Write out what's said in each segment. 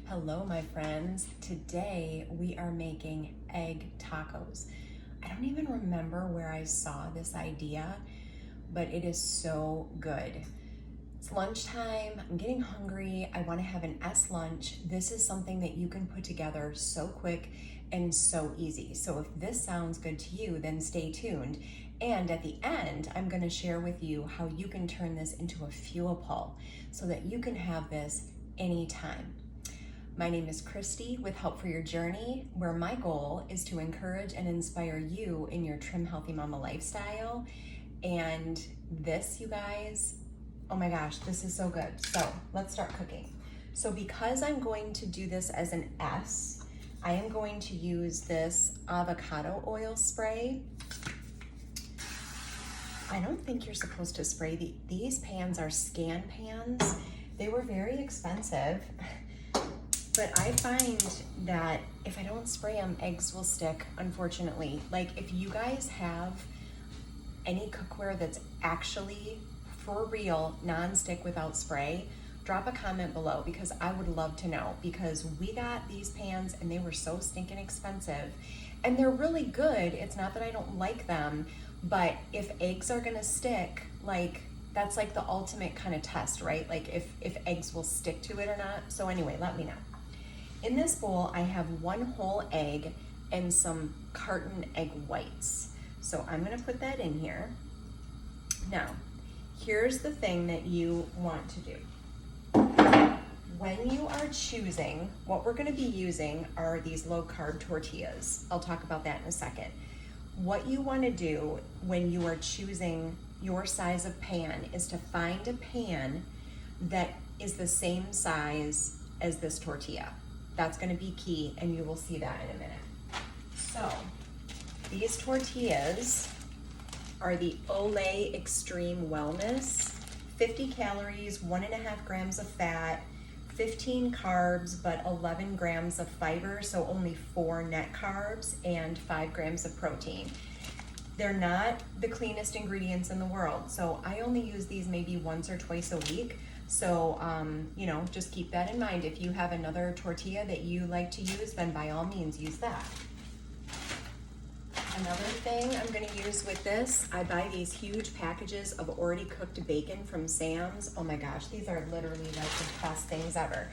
Hello, my friends. Today we are making egg tacos. I don't even remember where I saw this idea, but it is so good. It's lunchtime, I'm getting hungry, I want to have an S lunch. This is something that you can put together so quick and so easy. So if this sounds good to you, then stay tuned. And at the end, I'm going to share with you how you can turn this into a fuel pull so that you can have this anytime. My name is Christy with Help for Your Journey, where my goal is to encourage and inspire you in your trim, healthy mama lifestyle. And this, you guys, oh my gosh, this is so good. So let's start cooking. So because I'm going to do this as an S, I am going to use this avocado oil spray. I don't think you're supposed to spray these pans are scan pans. They were very expensive. But I find that if I don't spray them, eggs will stick, unfortunately. Like if you guys have any cookware that's actually for real, non-stick without spray, drop a comment below because I would love to know, because we got these pans and they were so stinking expensive and they're really good. It's not that I don't like them, but if eggs are gonna stick, like that's like the ultimate kind of test, right? Like if eggs will stick to it or not. So anyway, let me know. In this bowl, I have 1 whole egg and some carton egg whites. So I'm gonna put that in here. Now, here's the thing that you want to do. When you are choosing, what we're gonna be using are these low carb tortillas. I'll talk about that in a second. What you wanna do when you are choosing your size of pan is to find a pan that is the same size as this tortilla. That's gonna be key, and you will see that in a minute. So, these tortillas are the Olay Extreme Wellness, 50 calories, 1.5 grams of fat, 15 carbs, but 11 grams of fiber, so only 4 net carbs, and 5 grams of protein. They're not the cleanest ingredients in the world, so I only use these maybe once or twice a week. So, you know, just keep that in mind. If you have another tortilla that you like to use, then by all means use that. Another thing I'm gonna use with this, I buy these huge packages of already cooked bacon from Sam's. Oh my gosh, these are literally like the best things ever.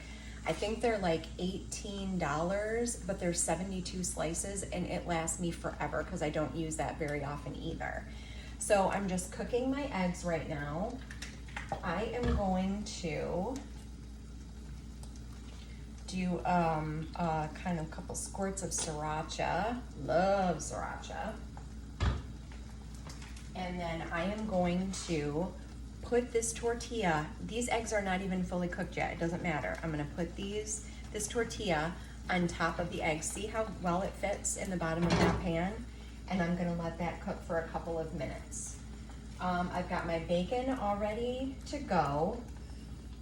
I think they're like $18, but there's 72 slices and it lasts me forever because I don't use that very often either. So I'm just cooking my eggs right now. I am going to do kind of a couple squirts of sriracha. Love sriracha. And then I am going to put this tortilla, these eggs are not even fully cooked yet, it doesn't matter. I'm gonna put this tortilla on top of the eggs. See how well it fits in the bottom of that pan? And I'm gonna let that cook for a couple of minutes. I've got my bacon all ready to go,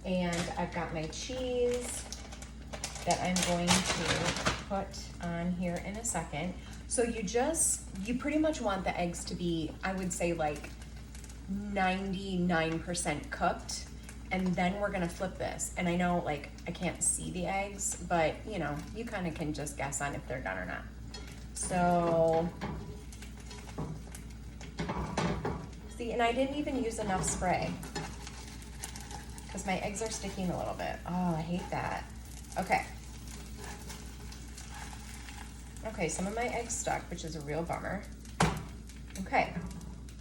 and I've got my cheese that I'm going to put on here in a second. So you pretty much want the eggs to be, I would say like 99% cooked, and then we're gonna flip this. And I know like I can't see the eggs, but you know, you kind of can just guess on if they're done or not. So, see, and I didn't even use enough spray because my eggs are sticking a little bit. Oh, I hate that. Okay. Okay, some of my eggs stuck, which is a real bummer. Okay,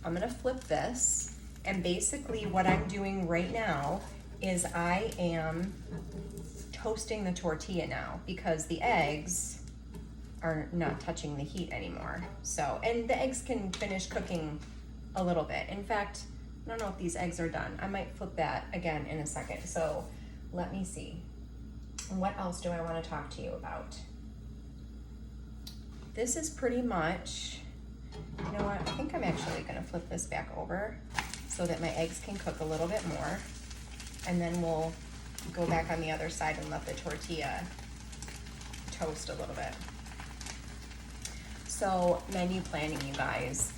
I'm gonna flip this, and basically what I'm doing right now is I am toasting the tortilla now because the eggs are not touching the heat anymore. So, and the eggs can finish cooking a little bit. In fact, I don't know if these eggs are done. I might flip that again in a second. So let me see. What else do I want to talk to you about? This is pretty much, you know what? I think I'm actually going to flip this back over so that my eggs can cook a little bit more. And then we'll go back on the other side and let the tortilla toast a little bit. So menu planning, you guys.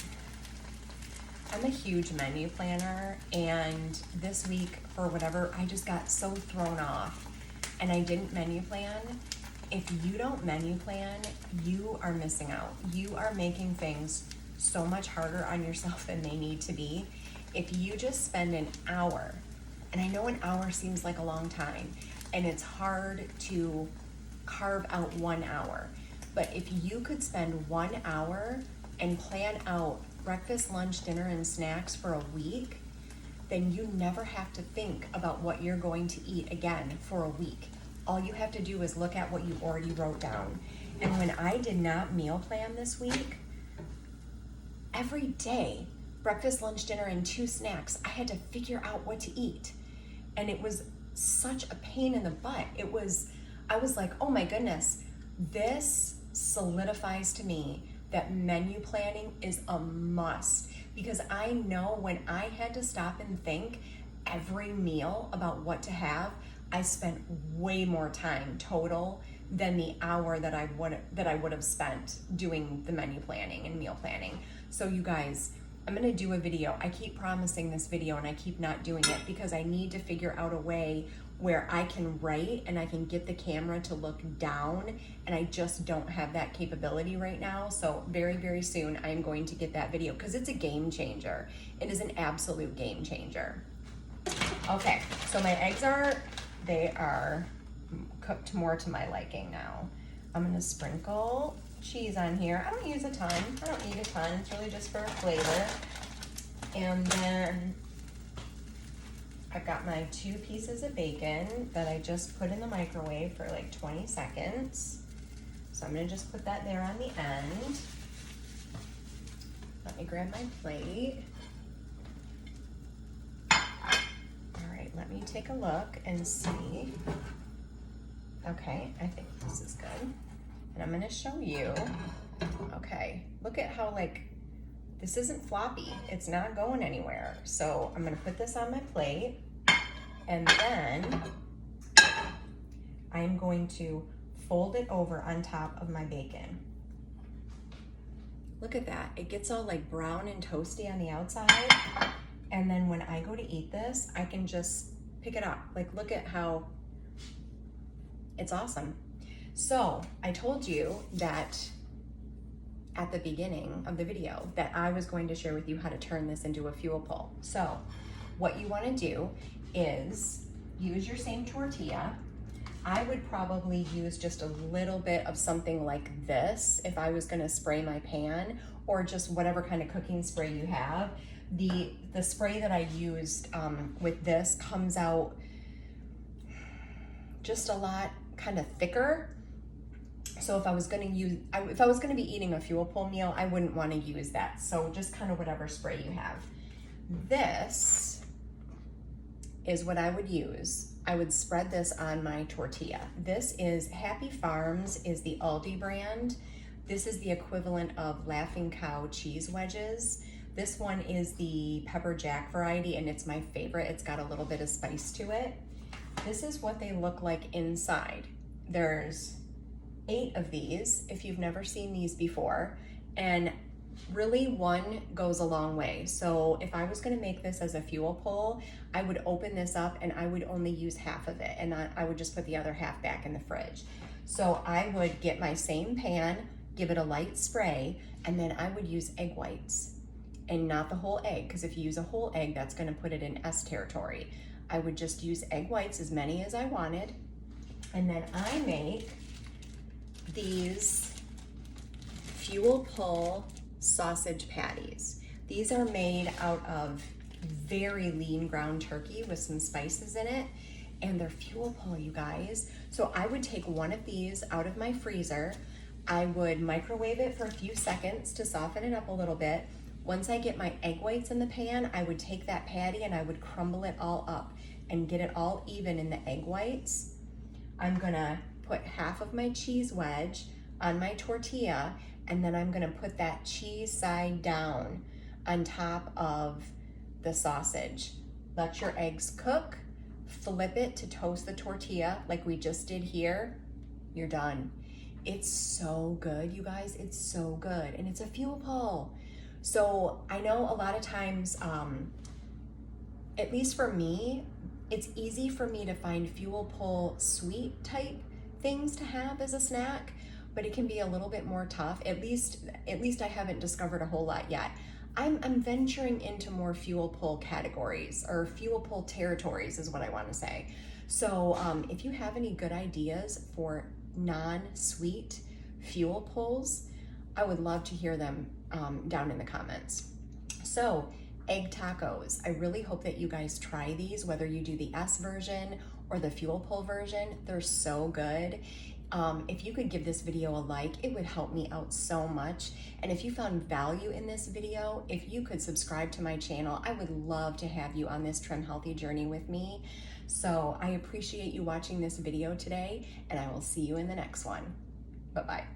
I'm a huge menu planner, and this week, for whatever, I just got so thrown off and I didn't menu plan, if you don't menu plan, you are missing out. You are making things so much harder on yourself than they need to be. If you just spend an hour, and I know an hour seems like a long time, and it's hard to carve out 1 hour, but if you could spend 1 hour and plan out breakfast, lunch, dinner, and snacks for a week, then you never have to think about what you're going to eat again for a week. All you have to do is look at what you already wrote down. And when I did not meal plan this week, every day, breakfast, lunch, dinner, and 2 snacks, I had to figure out what to eat. And it was such a pain in the butt. I was like, oh my goodness, this solidifies to me that menu planning is a must, because I know when I had to stop and think every meal about what to have, I spent way more time total than the hour that I would have spent doing the menu planning and meal planning. So you guys, I'm gonna do a video. I keep promising this video and I keep not doing it because I need to figure out a way where I can write and I can get the camera to look down, and I just don't have that capability right now. So very, very soon I am going to get that video because it's a game changer. It is an absolute game changer. Okay, so my eggs they are cooked more to my liking now. I'm gonna sprinkle cheese on here. I don't use a ton. I don't need a ton. It's really just for flavor. And then I've got my 2 pieces of bacon that I just put in the microwave for like 20 seconds. So I'm gonna just put that there on the end. Let me grab my plate. All right, let me take a look and see. Okay, I think this is good. And I'm gonna show you. Okay, look at how this isn't floppy. It's not going anywhere. So I'm gonna put this on my plate, and then I'm going to fold it over on top of my bacon. Look at that. It gets all like brown and toasty on the outside. And then when I go to eat this, I can just pick it up. Like, look at how it's awesome. So I told you that at the beginning of the video that I was going to share with you how to turn this into a fuel pull. So what you want to do is use your same tortilla. I would probably use just a little bit of something like this if I was going to spray my pan, or just whatever kind of cooking spray you have. The spray that I used with this comes out just a lot kind of thicker. So if I was going to be eating a fuel pull meal, I wouldn't want to use that. So just kind of whatever spray you have. This is what I would use. I would spread this on my tortilla. This is Happy Farms, is the Aldi brand. This is the equivalent of Laughing Cow cheese wedges. This one is the pepper jack variety, and it's my favorite. It's got a little bit of spice to it. This is what they look like inside. There's 8 of these, if you've never seen these before, and really one goes a long way. So if I was gonna make this as a fuel pull, I would open this up and I would only use half of it, and I would just put the other half back in the fridge. So I would get my same pan, give it a light spray, and then I would use egg whites, and not the whole egg, because if you use a whole egg, that's gonna put it in S territory. I would just use egg whites, as many as I wanted, and then I make these fuel pull sausage patties. These are made out of very lean ground turkey with some spices in it, and they're fuel pull, you guys. So I would take one of these out of my freezer. I would microwave it for a few seconds to soften it up a little bit. Once I get my egg whites in the pan, I would take that patty and I would crumble it all up and get it all even in the egg whites. I'm gonna put half of my cheese wedge on my tortilla, and then I'm gonna put that cheese side down on top of the sausage. Let your eggs cook, flip it to toast the tortilla like we just did here. You're done. It's so good, you guys. It's so good, and it's a fuel pull. So I know a lot of times, at least for me, It's easy for me to find fuel pull sweet type things to have as a snack, but it can be a little bit more tough. At least I haven't discovered a whole lot yet. I'm venturing into more fuel pull categories, or fuel pull territories is what I want to say. So if you have any good ideas for non-sweet fuel pulls, I would love to hear them down in the comments. So egg tacos, I really hope that you guys try these, whether you do the S version or the fuel pull version. They're so good. If you could give this video a like, it would help me out so much. And if you found value in this video, if you could subscribe to my channel, I would love to have you on this Trim Healthy journey with me. So I appreciate you watching this video today, and I will see you in the next one. Bye-bye.